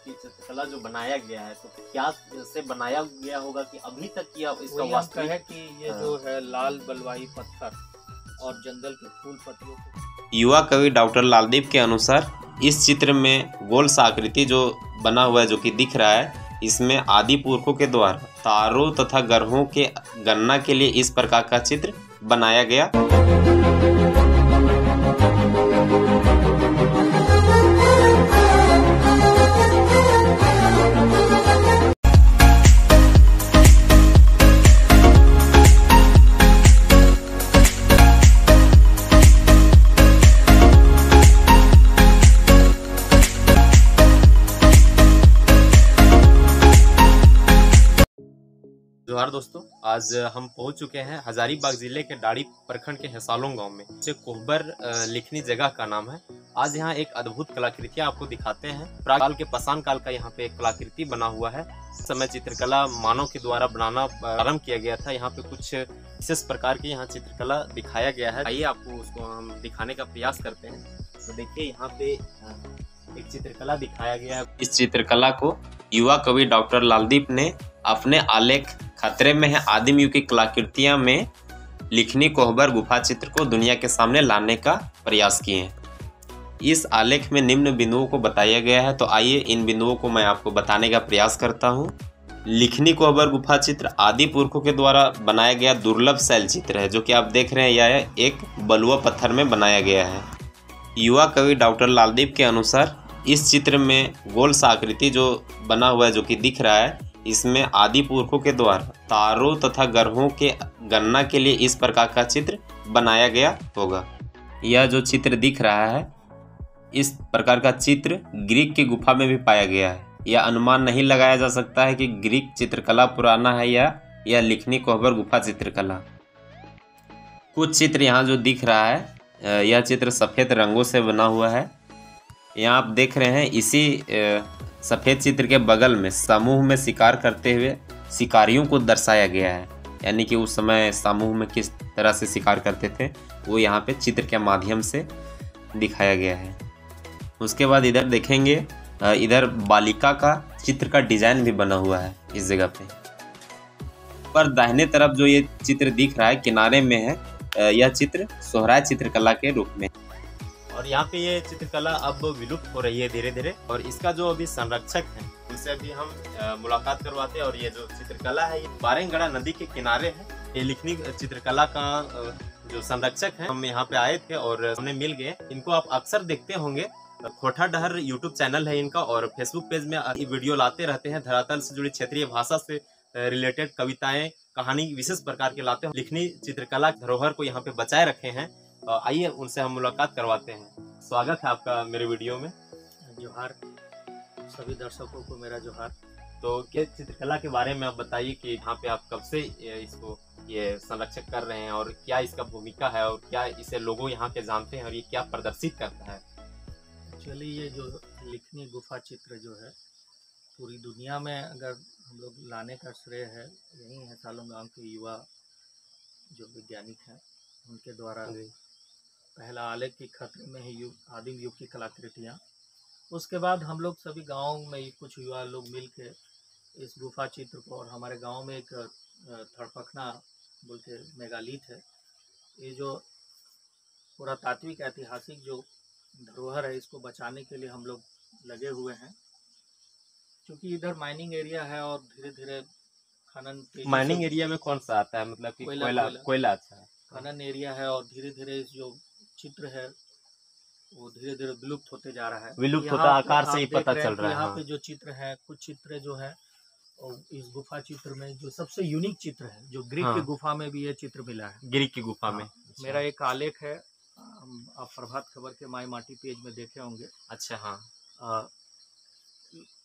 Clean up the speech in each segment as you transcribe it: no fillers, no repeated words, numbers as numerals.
की चित्रकला जो बनाया गया है तो क्या से बनाया गया होगा कि अभी तक की अब इसका वही हम वास्तविक कहे कि ये जो है लाल बलुआही पत्थर और जंगल के फूल पत्तियों को। युवा कवि डॉक्टर लालदीप के अनुसार इस चित्र में गोल सा आकृति जो बना हुआ है, जो कि दिख रहा है, इसमें आदि पुरखों के द्वारा तारों तथा ग्रहों के गणना के लिए इस प्रकार का चित्र बनाया गया। जोहार दोस्तों, आज हम पहुंच चुके हैं हजारीबाग जिले के डाड़ी प्रखंड के हेसालों गांव में। इसे कोहबर लिखनी जगह का नाम है। आज यहाँ एक अद्भुत कलाकृतियां आपको दिखाते हैं। प्राकाल के पाषाण काल का यहाँ पे एक कलाकृति बना हुआ है। इस समय चित्रकला मानव के द्वारा बनाना प्रारंभ किया गया था। यहाँ पे कुछ विशेष प्रकार की यहाँ चित्रकला दिखाया गया है। आइए आपको उसको हम दिखाने का प्रयास करते हैं। तो देखिए यहाँ पे एक चित्रकला दिखाया गया है। इस चित्रकला को युवा कवि डॉक्टर लालदीप ने अपने आलेख खतरे में है आदिम युग की कलाकृतियां में लिखनी कोहबर गुफा चित्र को दुनिया के सामने लाने का प्रयास किए हैं। इस आलेख में निम्न बिंदुओं को बताया गया है, तो आइए इन बिंदुओं को मैं आपको बताने का प्रयास करता हूं। लिखनी कोहबर गुफा चित्र आदि पुरखों के द्वारा बनाया गया दुर्लभ शैल चित्र है, जो कि आप देख रहे हैं। यह एक बलुआ पत्थर में बनाया गया है। युवा कवि डॉक्टर लालदीप के अनुसार इस चित्र में गोल सा आकृति जो बना हुआ है, जो कि दिख रहा है, इसमें आदि पुरखों के द्वारा तारों तथा ग्रहों के गणना के लिए इस प्रकार का चित्र बनाया गया होगा। यह जो चित्र दिख रहा है, इस प्रकार का चित्र ग्रीक की गुफा में भी पाया गया है। यह अनुमान नहीं लगाया जा सकता है कि ग्रीक चित्रकला पुराना है या यह लिखनी कोहबर गुफा चित्रकला। कुछ चित्र यहाँ जो दिख रहा है, यह चित्र सफ़ेद रंगों से बना हुआ है। यहाँ आप देख रहे हैं, इसी सफ़ेद चित्र के बगल में समूह में शिकार करते हुए शिकारियों को दर्शाया गया है। यानी कि उस समय समूह में किस तरह से शिकार करते थे, वो यहाँ पे चित्र के माध्यम से दिखाया गया है। उसके बाद इधर देखेंगे, इधर बालिका का चित्र का डिजाइन भी बना हुआ है इस जगह पे। पर दाहिने तरफ जो ये चित्र दिख रहा है किनारे में है, यह चित्र सोहराय चित्रकला के रूप में। और यहाँ पे ये चित्रकला अब विलुप्त हो रही है धीरे धीरे। और इसका जो अभी संरक्षक है, उनसे अभी हम मुलाकात करवाते हैं। और ये जो चित्रकला है, ये बारेंगड़ा नदी के किनारे है। ये लिखनी चित्रकला का जो संरक्षक है, हम यहाँ पे आए थे और हमने मिल गए। इनको आप अक्सर देखते होंगे। खोटा डहर यूट्यूब चैनल है इनका, और फेसबुक पेज में वीडियो लाते रहते हैं। धरातल से जुड़ी क्षेत्रीय भाषा से रिलेटेड कविताएं, कहानी विशेष प्रकार के लाते हैं। लिखनी चित्रकला धरोहर को यहाँ पे बचाए रखे हैं। आइए उनसे हम मुलाकात करवाते हैं। स्वागत है आपका मेरे वीडियो में। जोहार सभी दर्शकों को मेरा जोहार। तो क्या चित्रकला के बारे में आप बताइए कि यहाँ पे आप कब से इसको ये संरक्षक कर रहे हैं, और क्या इसका भूमिका है, और क्या इसे लोगों यहाँ के जानते हैं, और ये क्या प्रदर्शित करता है? एक्चुअली ये जो लिखनी गुफा चित्र जो है, पूरी दुनिया में अगर हम लोग लाने का श्रेय है यही है सालों गांव के युवा जो वैज्ञानिक हैं, उनके द्वारा पहला आलेख की खतरे में ही आदिम युग की कलाकृतियाँ। उसके बाद हम लोग सभी गाँव में कुछ युवा लोग मिल के इस गुफा चित्र को, और हमारे गांव में एक थड़पखना बोल के मेगालिथ है, ये जो पुरातात्विक ऐतिहासिक जो धरोहर है, इसको बचाने के लिए हम लोग लगे हुए हैं। क्योंकि इधर माइनिंग एरिया है और धीरे धीरे खनन। माइनिंग एरिया में कौन सा आता है? मतलब कि कोयला अच्छा है। खनन एरिया है और धीरे धीरे जो चित्र है वो धीरे धीरे विलुप्त होते जा रहा है। विलुप्त होता आकार से ही पता चल रहा है। यहाँ पे जो चित्र है, कुछ चित्र जो है इस गुफा चित्र में जो सबसे यूनिक चित्र है, जो ग्रीक की गुफा में भी ये चित्र मिला है। ग्रीक की गुफा में मेरा एक आलेख है, आप प्रभात खबर के माई माटी पेज में देखे होंगे। अच्छा, हाँ।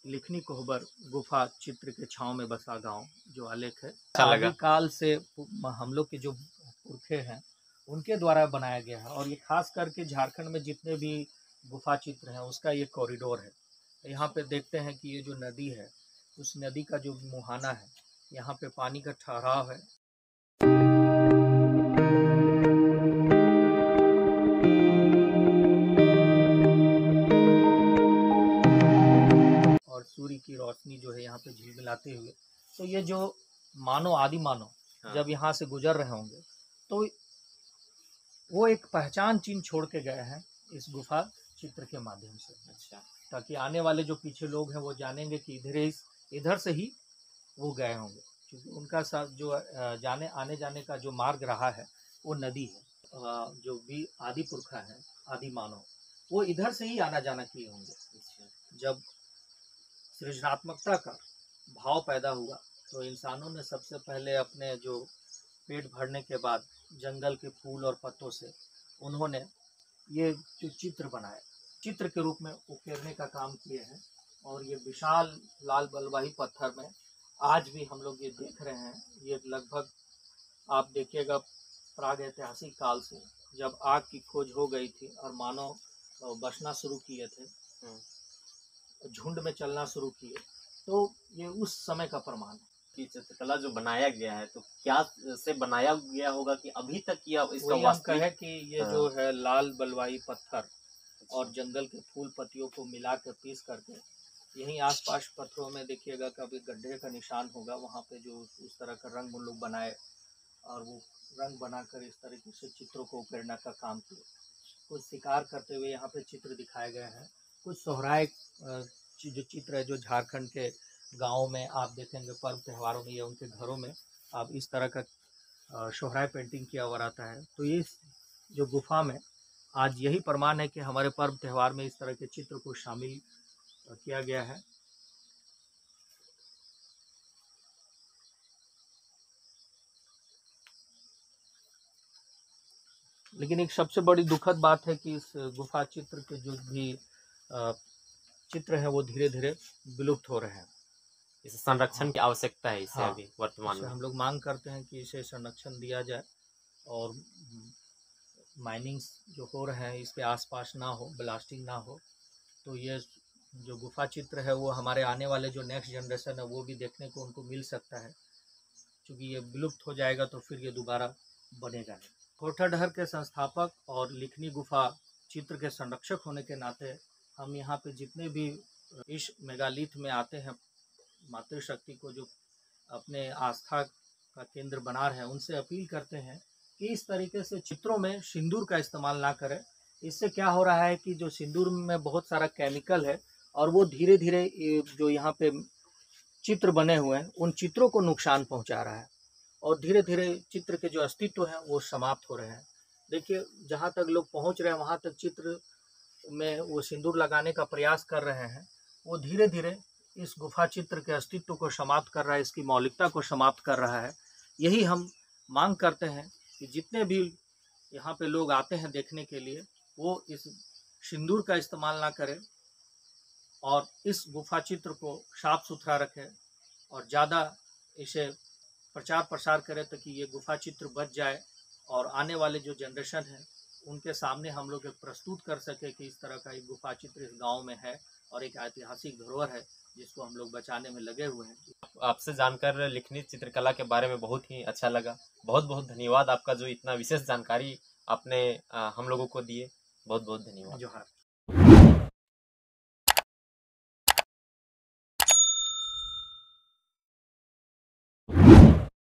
लिखनी कोहबर गुफा चित्र के छांव में बसा गांव, जो आलेख है, आदि काल से हम लोग के जो पुरखे हैं उनके द्वारा बनाया गया है। और ये खास करके झारखंड में जितने भी गुफा चित्र हैं उसका ये कॉरिडोर है। यहाँ पे देखते हैं कि ये जो नदी है, उस नदी का जो मुहाना है, यहाँ पे पानी का ठहराव है। और सूर्य की रोशनी जो है यहाँ पे झिलमिलाते हुए, तो ये जो मानव आदि मानव हाँ। जब यहाँ से गुजर रहे होंगे तो वो एक पहचान चिन्ह छोड़ के गए हैं इस गुफा चित्र के माध्यम से। अच्छा। ताकि आने वाले जो पीछे लोग हैं वो जानेंगे कि इधर से ही वो गए होंगे, क्योंकि उनका जो जाने आने जाने का जो मार्ग रहा है वो नदी है। जो भी आदि पुरखा है, आदि मानव, वो इधर से ही आना जाना किए होंगे। जब सृजनात्मकता का भाव पैदा हुआ तो इंसानों ने सबसे पहले अपने जो पेट भरने के बाद जंगल के फूल और पत्तों से उन्होंने ये जो चित्र बनाए, चित्र के रूप में उकेरने का काम किए हैं। और ये विशाल लाल बलुआही पत्थर में आज भी हम लोग ये देख रहे हैं। ये लगभग आप देखिएगा प्राग ऐतिहासिक काल से जब आग की खोज हो गई थी और मानव बसना शुरू किए थे, झुंड में चलना शुरू किए, तो ये उस समय का प्रमाण है कि चित्रकला जो बनाया गया है तो क्या से बनाया गया होगा कि अभी तक यह इसका वही हम वास्तविक कहे कि ये जो है लाल बलुआही पत्थर और जंगल के फूल पत्तियों को मिला कर पीस करके यहीं आसपास पत्थरों में देखिएगा कभी गड्ढे का निशान होगा, वहाँ पे जो उस तरह का रंग उन लोग बनाए और वो रंग बनाकर इस तरीके से चित्रों को उकेरने का काम किए। कुछ शिकार करते हुए यहाँ पे चित्र दिखाए गए हैं। कुछ सोहराय जो चित्र है जो झारखंड के गाँव में आप देखेंगे पर्व त्योहारों में या उनके घरों में आप इस तरह का सोहराय पेंटिंग किया हुआ रहता है। तो ये जो गुफा में आज यही प्रमाण है कि हमारे पर्व त्यौहार में इस तरह के चित्र को शामिल किया गया है। लेकिन एक सबसे बड़ी दुखद बात है कि इस गुफा चित्र के जो भी चित्र हैं वो धीरे धीरे विलुप्त हो रहे हैं। इसे संरक्षण की आवश्यकता है इसे हाँ, अभी वर्तमान में। हम लोग मांग करते हैं कि इसे संरक्षण दिया जाए और माइनिंग्स जो हो रहे हैं इसके आसपास ना हो, ब्लास्टिंग ना हो, तो ये जो गुफा चित्र है वो हमारे आने वाले जो नेक्स्ट जनरेशन है वो भी देखने को उनको मिल सकता है। क्योंकि ये विलुप्त हो जाएगा तो फिर ये दोबारा बनेगा नहीं। कोठाडहर के संस्थापक और लिखनी गुफा चित्र के संरक्षक होने के नाते हम यहाँ पे जितने भी इस मेगालिथ में आते हैं मातृशक्ति को जो अपने आस्था का केंद्र बना रहे हैं, उनसे अपील करते हैं कि इस तरीके से चित्रों में सिंदूर का इस्तेमाल ना करें। इससे क्या हो रहा है कि जो सिंदूर में बहुत सारा केमिकल है और वो धीरे धीरे जो यहाँ पे चित्र बने हुए हैं उन चित्रों को नुकसान पहुँचा रहा है और धीरे धीरे चित्र के जो अस्तित्व हैं वो समाप्त हो रहे हैं। देखिए जहाँ तक लोग पहुँच रहे हैं वहाँ तक चित्र में वो सिंदूर लगाने का प्रयास कर रहे हैं, वो धीरे धीरे इस गुफा चित्र के अस्तित्व को समाप्त कर रहा है, इसकी मौलिकता को समाप्त कर रहा है। यही हम मांग करते हैं कि जितने भी यहाँ पे लोग आते हैं देखने के लिए वो इस सिंदूर का इस्तेमाल ना करें और इस गुफा चित्र को साफ सुथरा रखें और ज़्यादा इसे प्रचार प्रसार करें ताकि ये गुफा चित्र बच जाए और आने वाले जो जनरेशन है उनके सामने हम लोग एक प्रस्तुत कर सके कि इस तरह का एक गुफा चित्र इस गांव में है और एक ऐतिहासिक धरोहर है जिसको हम लोग बचाने में लगे हुए हैं। आपसे जानकर लिखनी चित्रकला के बारे में बहुत ही अच्छा लगा। बहुत बहुत धन्यवाद आपका जो इतना विशेष जानकारी आपने हम लोगों को दिए। बहुत बहुत धन्यवाद। जोहार।